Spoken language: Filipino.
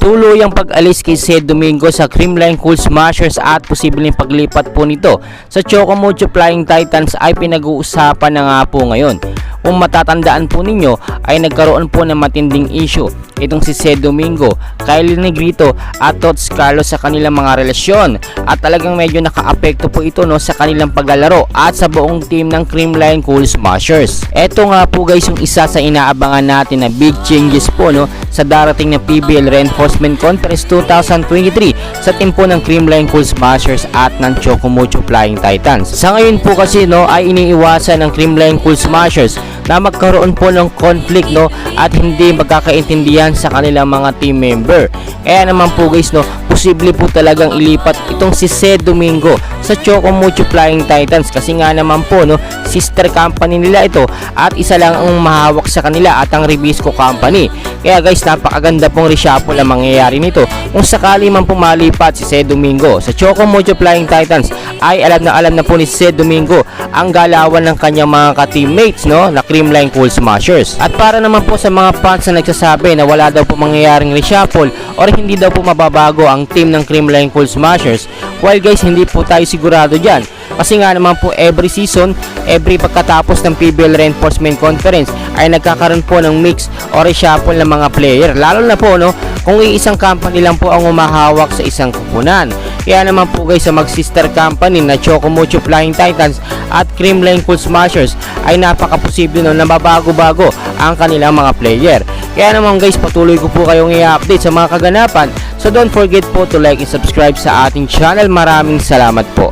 tuluyang pag-alis kay Sed Domingo sa Creamline Cool Smashers at posibleng paglipat po nito sa Choco Mucho Flying Titans ay pinag-uusapan na nga po ngayon. Kung matatandaan po ninyo ay nagkaroon po ng matinding issue itong si Sed Domingo, Kylie Negrito at Tots Carlos sa kanilang mga relasyon at talagang medyo nakaapekto po ito sa kanilang paglalaro at sa buong team ng Creamline Cool Smashers. Eto nga po guys yung isa sa inaabangan natin na big changes po sa darating na PBL Reinforcement Conference 2023 sa team po ng Creamline Cool Smashers at ng Choco Mucho Flying Titans. Sa ngayon po kasi ay iniiwasan ng Creamline Cool Smashers na magkaroon po ng conflict at hindi magkakaintindihan sa kanilang mga team member. Kaya naman po guys posible po talagang ilipat itong si Sed Domingo sa Choco Mucho Flying Titans kasi nga naman po sister company nila ito at isa lang ang mahawak sa kanila at ang Ribisco Company. Kaya guys napakaganda pong reshuffle ang mangyayari nito kung sakali man po malipat si Sed Domingo sa Choco Mucho Flying Titans ay alam na po ni Sed Domingo ang galawan ng kanyang mga ka-teammates na Creamline Cool Smashers. At para naman po sa mga fans na nagsasabi na wala daw po mangyayaring reshuffle or hindi daw po mababago ang team ng Creamline Cool Smashers, well guys hindi po tayo sigurado dyan kasi nga naman po every season, every pagkatapos ng PBL Reinforcement Conference ay nagkakaroon po ng mix o reshuffle ng mga player, lalo na po kung iisang company lang po ang umahawak sa isang kupunan. Kaya naman po guys sa mag-sister company na Choco Mucho Flying Titans at Creamline Cool Smashers ay napaka-posible na mabago-bago ang kanilang mga player. Kaya naman guys patuloy ko po kayong i-update sa mga kaganapan. So don't forget po to like and subscribe sa ating channel. Maraming salamat po.